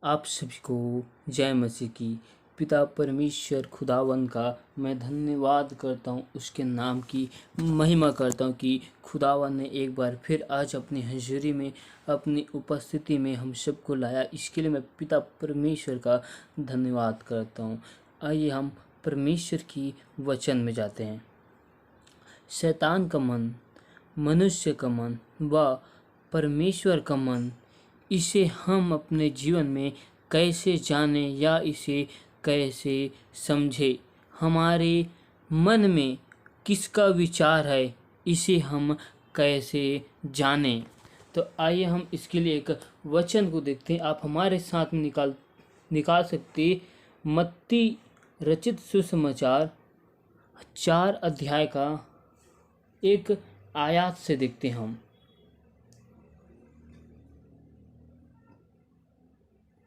आप सभी को जय मसीह की। पिता परमेश्वर खुदावन का मैं धन्यवाद करता हूँ, उसके नाम की महिमा करता हूँ कि खुदावन ने एक बार फिर आज अपनी हज़ूरी में, अपनी उपस्थिति में हम सबको लाया। इसके लिए मैं पिता परमेश्वर का धन्यवाद करता हूँ। आइए हम परमेश्वर की वचन में जाते हैं। शैतान का मन, मनुष्य का मन व परमेश्वर का मन, इसे हम अपने जीवन में कैसे जाने या इसे कैसे समझे। हमारे मन में किसका विचार है, इसे हम कैसे जानें। तो आइए हम इसके लिए एक वचन को देखते हैं। आप हमारे साथ में निकाल सकते मत्ती रचित सुसमाचार 4 अध्याय का एक आयत से देखते हैं हम।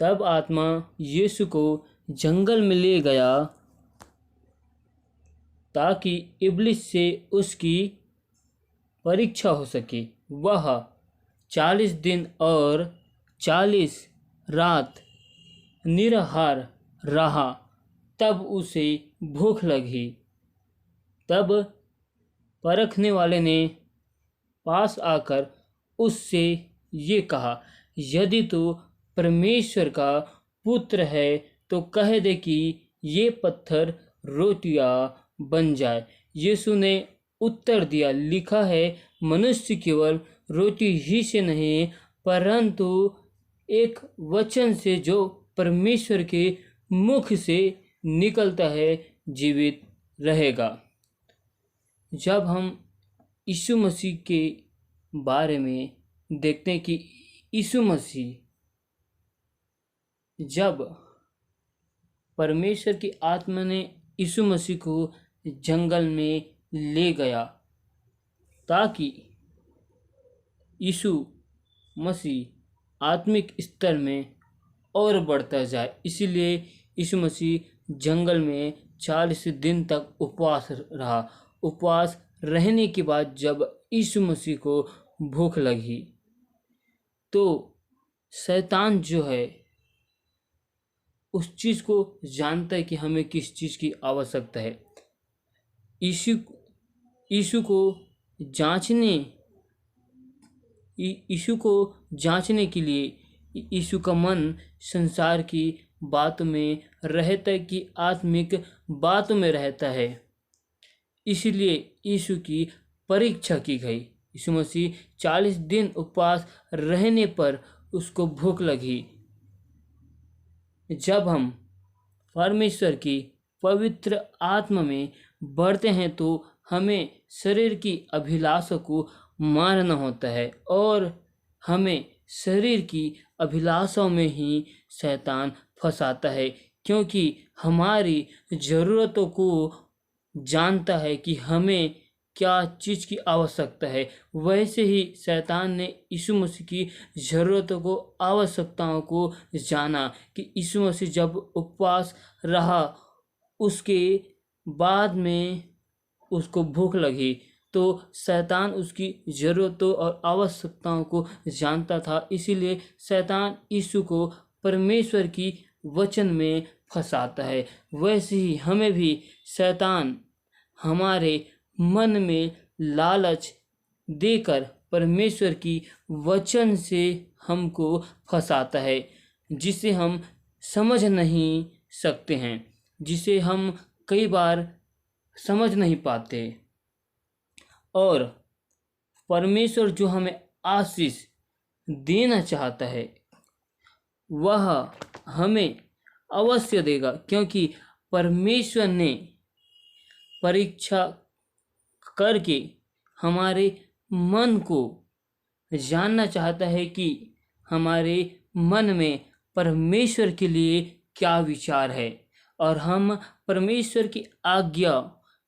तब आत्मा यीशु को जंगल में ले गया ताकि इब्लिस से उसकी परीक्षा हो सके। वह 40 दिन और 40 रात निराहार रहा। तब उसे भूख लगी। तब परखने वाले ने पास आकर उससे ये कहा, यदि तू परमेश्वर का पुत्र है तो कह दे कि ये पत्थर रोटियां बन जाए। यीशु ने उत्तर दिया, लिखा है, मनुष्य केवल रोटी ही से नहीं परंतु एक वचन से जो परमेश्वर के मुख से निकलता है जीवित रहेगा। जब हम यीशु मसीह के बारे में देखते हैं कि यीशु मसीह जब परमेश्वर की आत्मा ने यीशु मसीह को जंगल में ले गया ताकि यीशु मसीह आत्मिक स्तर में और बढ़ता जाए, इसीलिए यीशु मसीह जंगल में 40 दिन तक उपवास रहा। उपवास रहने के बाद जब यीशु मसीह को भूख लगी तो शैतान जो है उस चीज़ को जानता है कि हमें किस चीज़ की आवश्यकता है। यीशु को जांचने के लिए यीशु का मन संसार की बातों में रहता है कि आत्मिक बातों में रहता है। इसलिए यीशु की परीक्षा की गई। यीशु मसीह 40 दिन उपवास रहने पर उसको भूख लगी। जब हम परमेश्वर की पवित्र आत्मा में बढ़ते हैं तो हमें शरीर की अभिलाषा को मारना होता है और हमें शरीर की अभिलाषाओं में ही शैतान फंसाता है, क्योंकि हमारी ज़रूरतों को जानता है कि हमें क्या चीज़ की आवश्यकता है। वैसे ही शैतान ने यीशु मसीह की ज़रूरतों को, आवश्यकताओं को जाना कि यीशु मसीह जब उपवास रहा उसके बाद में उसको भूख लगी तो शैतान उसकी ज़रूरतों और आवश्यकताओं को जानता था। इसीलिए शैतान यीशु को परमेश्वर की वचन में फंसाता है। वैसे ही हमें भी शैतान हमारे मन में लालच देकर परमेश्वर की वचन से हमको फंसाता है, जिसे हम समझ नहीं सकते हैं, जिसे हम कई बार समझ नहीं पाते। और परमेश्वर जो हमें आशीष देना चाहता है वह हमें अवश्य देगा, क्योंकि परमेश्वर ने परीक्षा करके हमारे मन को जानना चाहता है कि हमारे मन में परमेश्वर के लिए क्या विचार है और हम परमेश्वर की आज्ञा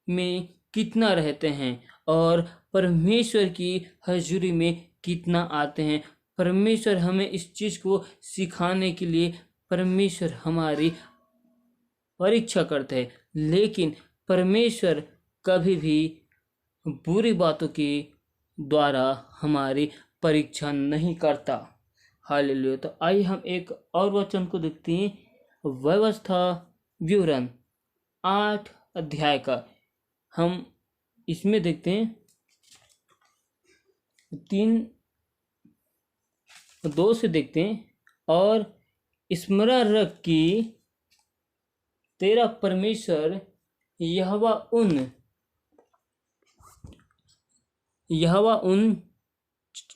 में कितना रहते हैं और परमेश्वर की हजूरी में कितना आते हैं। परमेश्वर हमें इस चीज़ को सिखाने के लिए परमेश्वर हमारी परीक्षा करते हैं, लेकिन परमेश्वर कभी भी बुरी बातों के द्वारा हमारी परीक्षा नहीं करता। हालेलुया। तो आइए हम एक और वचन को देखते हैं, व्यवस्था विवरण 8 अध्याय का। हम इसमें देखते हैं 3:2 से देखते हैं, और स्मरण रख कि तेरा परमेश्वर यहोवा उन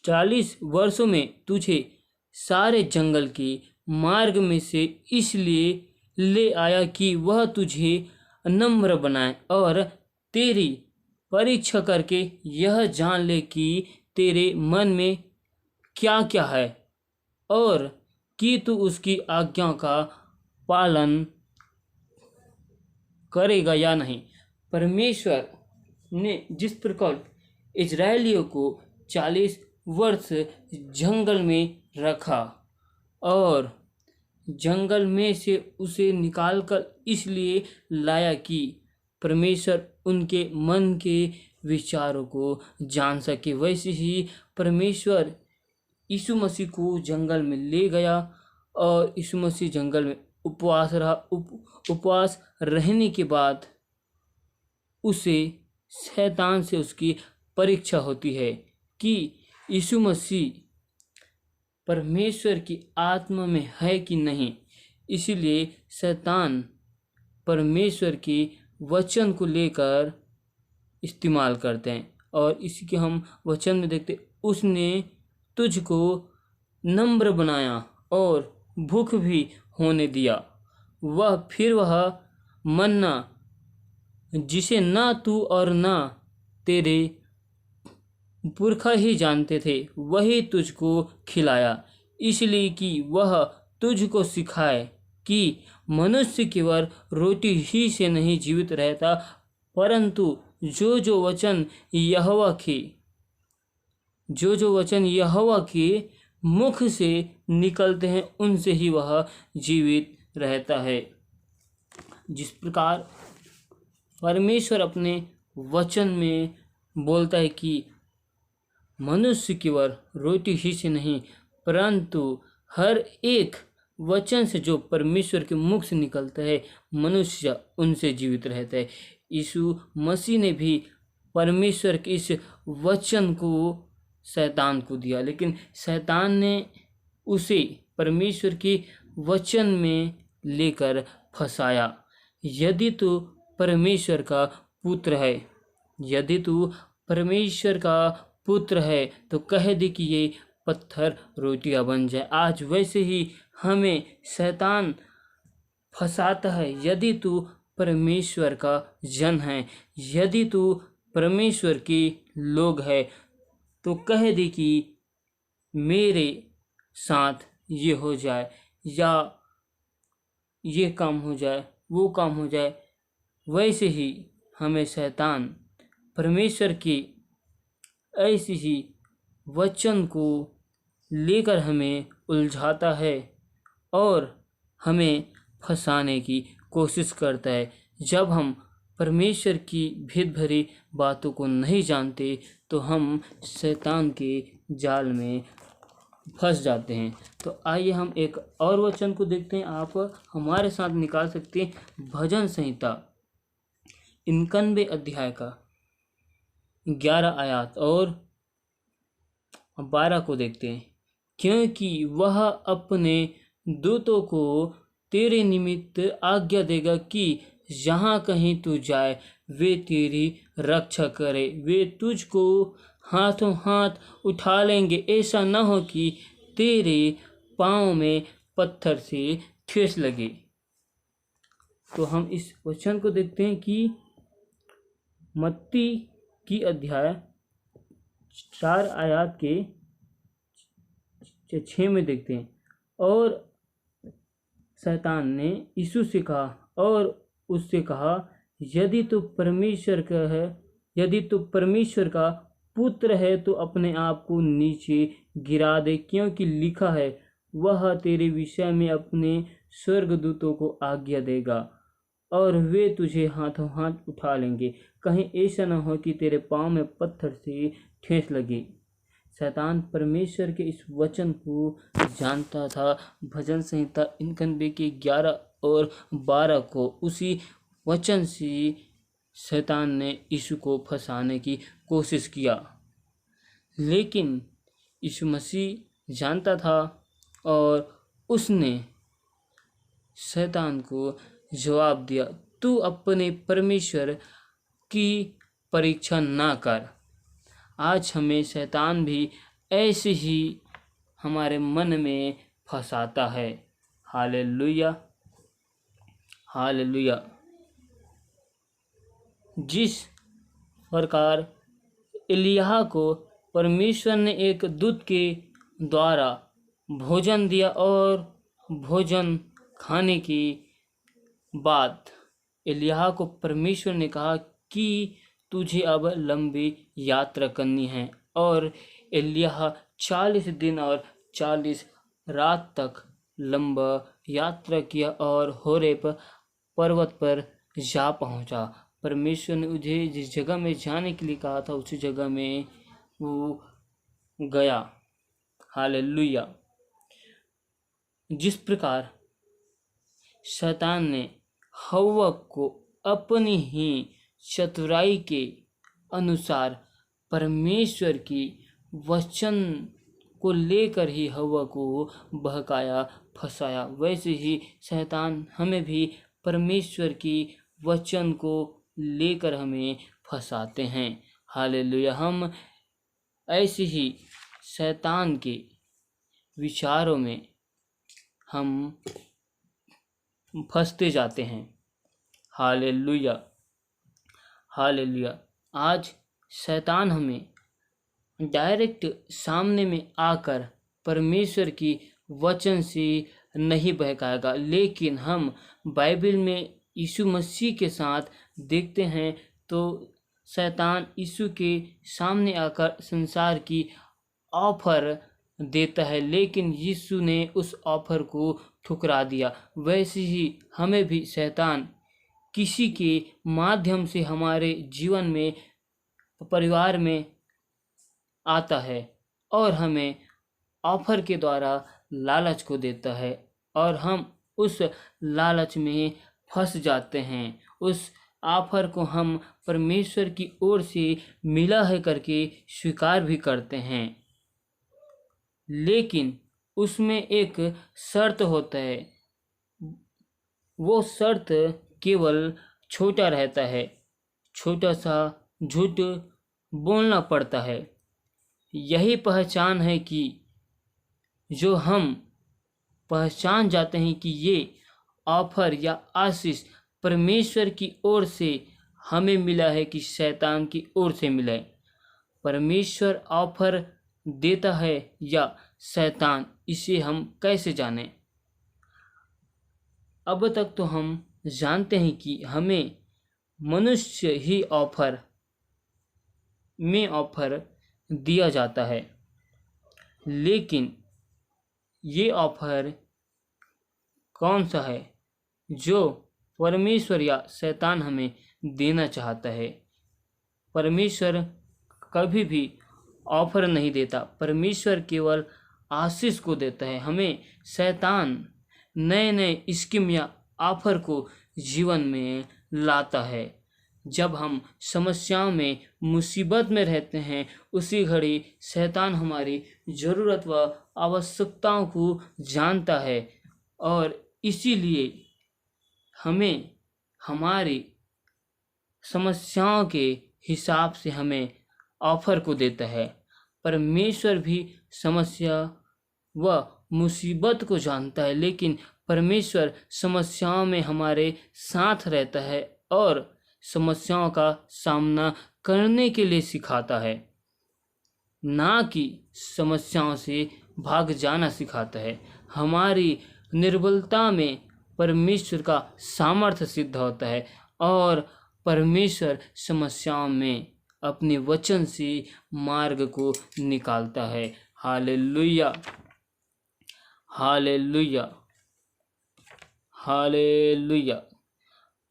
40 वर्षों में तुझे सारे जंगल के मार्ग में से इसलिए ले आया कि वह तुझे नम्र बनाए और तेरी परीक्षा करके यह जान ले कि तेरे मन में क्या क्या है, और कि तू उसकी आज्ञा का पालन करेगा या नहीं। परमेश्वर ने जिस प्रकार इजरायलियों को 40 वर्ष जंगल में रखा और जंगल में से उसे निकालकर इसलिए लाया कि परमेश्वर उनके मन के विचारों को जान सके, वैसे ही परमेश्वर यीशु मसीह को जंगल में ले गया और यीशु मसीह जंगल में उपवास रहा। उपवास रहने के बाद उसे शैतान से उसकी परीक्षा होती है कि यीशु मसीह परमेश्वर की आत्मा में है कि नहीं। इसीलिए शैतान परमेश्वर के वचन को लेकर इस्तेमाल करते हैं, और इसी के हम वचन में देखते, उसने तुझको नम्र बनाया और भूख भी होने दिया। वह मन्ना जिसे ना तू और ना तेरे पुरखा ही जानते थे, वही तुझको खिलाया, इसलिए कि वह तुझको सिखाए कि मनुष्य केवल रोटी ही से नहीं जीवित रहता, परंतु जो जो वचन यहोवा के मुख से निकलते हैं उनसे ही वह जीवित रहता है। जिस प्रकार परमेश्वर अपने वचन में बोलता है कि मनुष्य केवल रोटी ही से नहीं, परंतु हर एक वचन से जो परमेश्वर के मुख से निकलता है मनुष्य उनसे जीवित रहता है। यीशु मसीह ने भी परमेश्वर के इस वचन को शैतान को दिया, लेकिन शैतान ने उसे परमेश्वर के वचन में लेकर फंसाया। यदि तू परमेश्वर का पुत्र है तो कह दे कि ये पत्थर रोटियां बन जाए। आज वैसे ही हमें शैतान फंसाता है। यदि तू परमेश्वर का जन है, यदि तू परमेश्वर के लोग है, तो कह दे कि मेरे साथ ये हो जाए या ये काम हो जाए, वो काम हो जाए। वैसे ही हमें शैतान परमेश्वर की ऐसी ही वचन को लेकर हमें उलझाता है और हमें फंसाने की कोशिश करता है। जब हम परमेश्वर की भेद भरी बातों को नहीं जानते तो हम शैतान के जाल में फंस जाते हैं। तो आइए हम एक और वचन को देखते हैं। आप हमारे साथ निकाल सकते हैं भजन संहिता 91 अध्याय का 11 आयत और 12 को देखते हैं। क्योंकि वह अपने दूतों को तेरे निमित्त आज्ञा देगा कि जहाँ कहीं तू जाए वे तेरी रक्षा करे। वे तुझको हाथों हाथ उठा लेंगे, ऐसा न हो कि तेरे पाँव में पत्थर से ठेस लगे। तो हम इस वचन को देखते हैं कि मत्ती की अध्याय 4 आयत के 6 में देखते हैं। और शैतान ने यीशु से कहा और उससे कहा, यदि तू परमेश्वर का पुत्र है तो अपने आप को नीचे गिरा दे, क्योंकि लिखा है, वह तेरे विषय में अपने स्वर्गदूतों को आज्ञा देगा और वे तुझे हाथों हाथ उठा लेंगे, कहीं ऐसा न हो कि तेरे पाँव में पत्थर से ठेस लगे। शैतान परमेश्वर के इस वचन को जानता था। भजन संहिता 91 के 11 और 12 को उसी वचन से शैतान ने यीशु को फंसाने की कोशिश किया, लेकिन यीशु मसीह जानता था और उसने शैतान को जवाब दिया, तू अपने परमेश्वर की परीक्षा ना कर। आज हमें शैतान भी ऐसे ही हमारे मन में फंसाता है। Hallelujah, hallelujah. जिस प्रकार एलिय्याह को परमेश्वर ने एक दूत के द्वारा भोजन दिया और भोजन खाने के बाद एलिय्याह को परमेश्वर ने कहा कि तुझे अब लंबी यात्रा करनी है, और एलिय्याह 40 दिन और 40 रात तक लंबा यात्रा किया और होरेब पर्वत पर जा पहुंचा। परमेश्वर ने मुझे जिस जगह में जाने के लिए कहा था उसी जगह में वो गया। हालेलुया। जिस प्रकार शैतान ने हव्वा को अपनी ही चतुराई के अनुसार परमेश्वर की वचन को लेकर ही हव्वा को बहकाया, फंसाया, वैसे ही शैतान हमें भी परमेश्वर की वचन को लेकर हमें फंसाते हैं। हालेलुया। हम ऐसे ही शैतान के विचारों में हम फंसते जाते हैं। Hallelujah, hallelujah. आज शैतान हमें डायरेक्ट सामने में आकर परमेश्वर की वचन से नहीं बहकाएगा, लेकिन हम बाइबल में यीशु मसीह के साथ देखते हैं तो शैतान यीशु के सामने आकर संसार की ऑफर देता है, लेकिन यीशु ने उस ऑफर को ठुकरा दिया। वैसे ही हमें भी शैतान किसी के माध्यम से हमारे जीवन में, परिवार में आता है और हमें ऑफर के द्वारा लालच को देता है और हम उस लालच में फंस जाते हैं। उस ऑफर को हम परमेश्वर की ओर से मिला है करके स्वीकार भी करते हैं, लेकिन उसमें एक शर्त होता है। वो शर्त केवल छोटा रहता है, छोटा सा झूठ बोलना पड़ता है। यही पहचान है कि जो हम पहचान जाते हैं कि ये ऑफर या आशीष परमेश्वर की ओर से हमें मिला है कि शैतान की ओर से मिला है। परमेश्वर ऑफर देता है या शैतान, इसे हम कैसे जानें? अब तक तो हम जानते हैं कि हमें मनुष्य ही ऑफर दिया जाता है, लेकिन ये ऑफर कौन सा है जो परमेश्वर या शैतान हमें देना चाहता है? परमेश्वर कभी भी ऑफर नहीं देता, परमेश्वर केवल आशीष को देता है। हमें शैतान नए नए स्कीम या ऑफर को जीवन में लाता है। जब हम समस्याओं में, मुसीबत में रहते हैं, उसी घड़ी शैतान हमारी ज़रूरत व आवश्यकताओं को जानता है और इसीलिए हमें हमारी समस्याओं के हिसाब से हमें ऑफर को देता है। परमेश्वर भी समस्या व मुसीबत को जानता है, लेकिन परमेश्वर समस्याओं में हमारे साथ रहता है और समस्याओं का सामना करने के लिए सिखाता है, ना कि समस्याओं से भाग जाना सिखाता है। हमारी निर्बलता में परमेश्वर का सामर्थ्य सिद्ध होता है और परमेश्वर समस्याओं में अपने वचन से मार्ग को निकालता है। Hallelujah, hallelujah, hallelujah.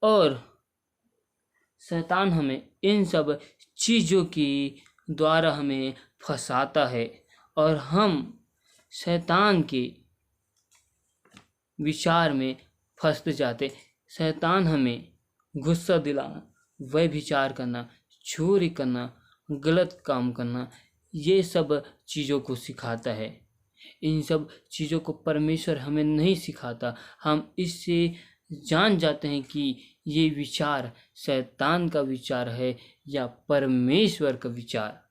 और शैतान हमें इन सब चीज़ों की द्वारा हमें फंसाता है और हम शैतान के विचार में फंसते जाते। शैतान हमें गुस्सा दिलाना, व्यभिचार करना, चोरी करना, गलत काम करना, ये सब चीज़ों को सिखाता है। इन सब चीज़ों को परमेश्वर हमें नहीं सिखाता। हम इससे जान जाते हैं कि ये विचार शैतान का विचार है या परमेश्वर का विचार।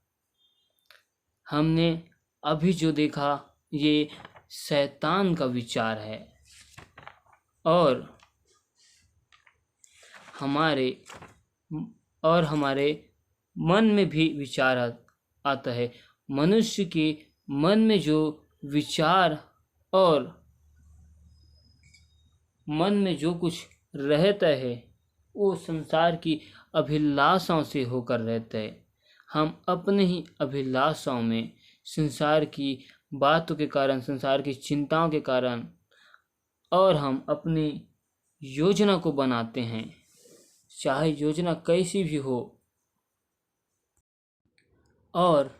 हमने अभी जो देखा ये शैतान का विचार है और हमारे मन में भी विचार आता है। मनुष्य के मन में जो विचार और मन में जो कुछ रहता है वो संसार की अभिलाषाओं से होकर रहता है। हम अपने ही अभिलाषाओं में, संसार की बातों के कारण, संसार की चिंताओं के कारण, और हम अपनी योजना को बनाते हैं, चाहे योजना कैसी भी हो, और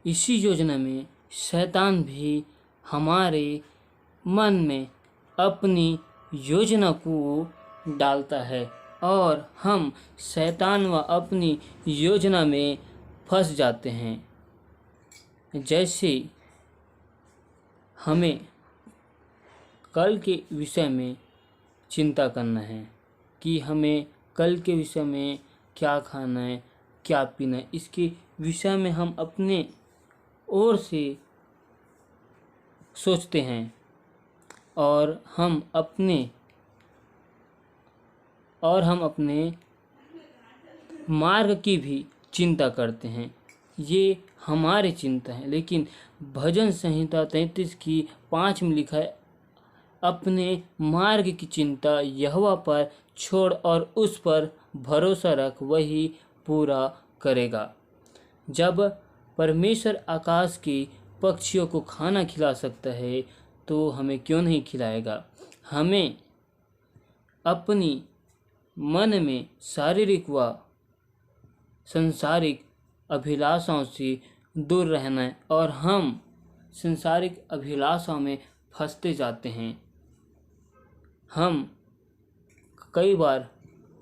इसी योजना में शैतान भी हमारे मन में अपनी योजना को डालता है और हम शैतान व अपनी योजना में फंस जाते हैं। जैसे हमें कल के विषय में चिंता करना है कि हमें कल के विषय में क्या खाना है, क्या पीना है, इसके विषय में हम अपने ओर से सोचते हैं और हम अपने मार्ग की भी चिंता करते हैं। ये हमारी चिंता है। लेकिन भजन संहिता 33 की 5 में लिखा है, अपने मार्ग की चिंता यहोवा पर छोड़ और उस पर भरोसा रख, वही पूरा करेगा। जब परमेश्वर आकाश के पक्षियों को खाना खिला सकता है तो हमें क्यों नहीं खिलाएगा। हमें अपनी मन में शारीरिक व संसारिक अभिलाषाओं से दूर रहना है और हम संसारिक अभिलाषाओं में फंसते जाते हैं। हम कई बार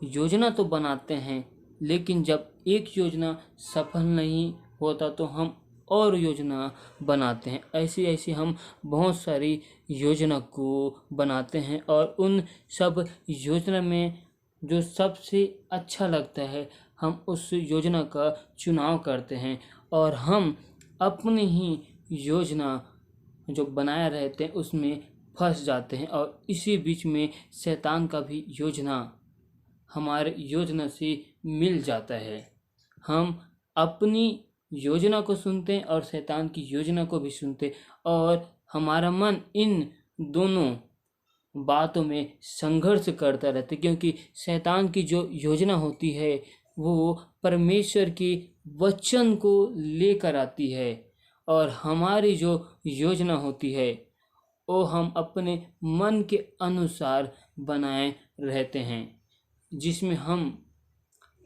योजना तो बनाते हैं, लेकिन जब एक योजना सफल नहीं होता तो हम और योजना बनाते हैं। ऐसे हम बहुत सारी योजना को बनाते हैं और उन सब योजना में जो सबसे अच्छा लगता है हम उस योजना का चुनाव करते हैं और हम अपनी ही योजना जो बनाए रहते हैं उसमें फंस जाते हैं। और इसी बीच में शैतान का भी योजना हमारे योजना से मिल जाता है। हम अपनी योजना को सुनते हैं और शैतान की योजना को भी सुनते और हमारा मन इन दोनों बातों में संघर्ष करता रहता है, क्योंकि शैतान की जो योजना होती है वो परमेश्वर के वचन को लेकर आती है और हमारी जो योजना होती है वो हम अपने मन के अनुसार बनाए रहते हैं, जिसमें हम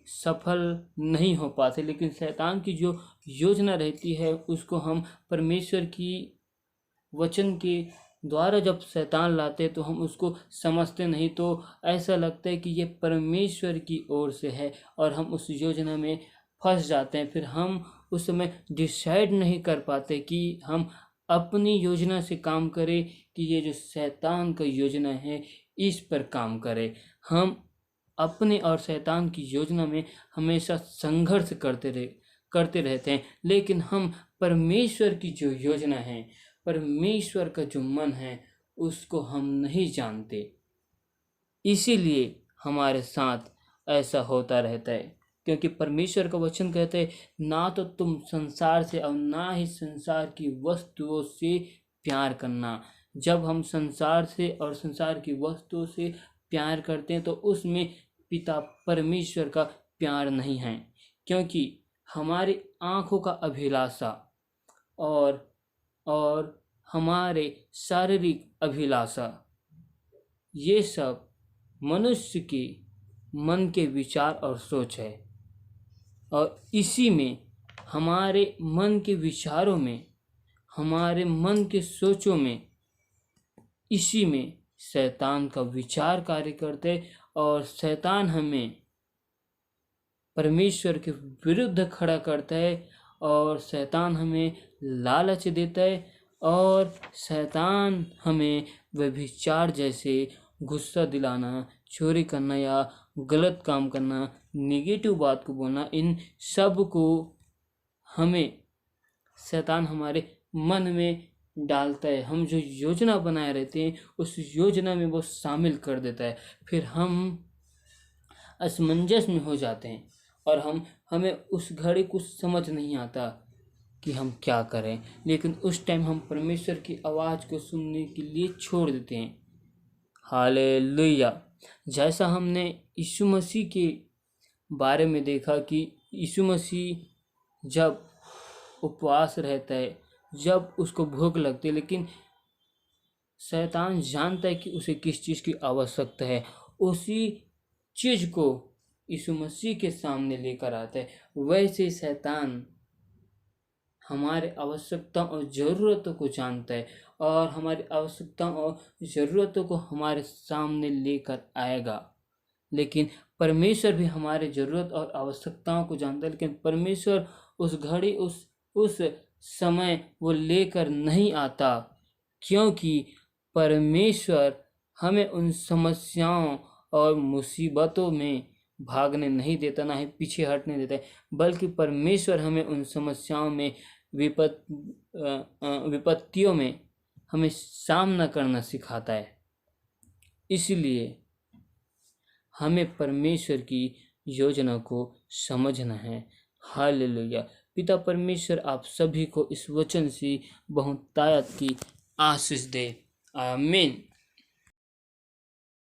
सफल नहीं हो पाते। लेकिन शैतान की जो योजना रहती है उसको हम परमेश्वर की वचन के द्वारा जब शैतान लाते तो हम उसको समझते नहीं, तो ऐसा लगता है कि ये परमेश्वर की ओर से है और हम उस योजना में फंस जाते हैं। फिर हम उस समय डिसाइड नहीं कर पाते कि हम अपनी योजना से काम करें कि ये जो शैतान का योजना है इस पर काम करें। हम अपने और शैतान की योजना में हमेशा संघर्ष करते रहते हैं, लेकिन हम परमेश्वर की जो योजना है, परमेश्वर का जो मन है उसको हम नहीं जानते। इसीलिए हमारे साथ ऐसा होता रहता है, क्योंकि परमेश्वर का वचन कहता है, ना तो तुम संसार से और ना ही संसार की वस्तुओं से प्यार करना। जब हम संसार से और संसार की वस्तुओं से प्यार करते हैं तो उसमें पिता परमेश्वर का प्यार नहीं है, क्योंकि हमारी आँखों का अभिलाषा और हमारे शारीरिक अभिलाषा, ये सब मनुष्य के मन के विचार और सोच है और इसी में हमारे मन के विचारों में, हमारे मन के सोचों में, इसी में शैतान का विचार कार्य करते हैं और शैतान हमें परमेश्वर के विरुद्ध खड़ा करता है और शैतान हमें लालच देता है और शैतान हमें व्यभिचार जैसे गुस्सा दिलाना, चोरी करना या गलत काम करना, नेगेटिव बात को बोलना, इन सब को हमें शैतान हमारे मन में डालता है। हम जो योजना बनाए रहते हैं उस योजना में वो शामिल कर देता है। फिर हम असमंजस में हो जाते हैं और हमें उस घड़ी कुछ समझ नहीं आता कि हम क्या करें, लेकिन उस टाइम हम परमेश्वर की आवाज़ को सुनने के लिए छोड़ देते हैं। हालेलुया। जैसा हमने यीशु मसीह के बारे में देखा कि यीशु मसीह जब उपवास रहता है, जब उसको भूख लगती है, लेकिन शैतान जानता है कि उसे किस चीज़ की आवश्यकता है, उसी चीज़ को यीशु मसीह के सामने लेकर आता है। वैसे शैतान हमारे आवश्यकताओं और ज़रूरतों को जानता है और हमारी आवश्यकताओं और ज़रूरतों को हमारे सामने लेकर आएगा। लेकिन परमेश्वर भी हमारे ज़रूरत और आवश्यकताओं को जानता है, लेकिन परमेश्वर उस घड़ी उस समय वो लेकर नहीं आता, क्योंकि परमेश्वर हमें उन समस्याओं और मुसीबतों में भागने नहीं देता, ना ही पीछे हटने देता है, बल्कि परमेश्वर हमें उन समस्याओं में, विपत्तियों में हमें सामना करना सिखाता है। इसलिए हमें परमेश्वर की योजना को समझना है। हालेलुया। पिता परमेश्वर आप सभी को इस वचन से बहुतायत की आशीष दे। आमीन।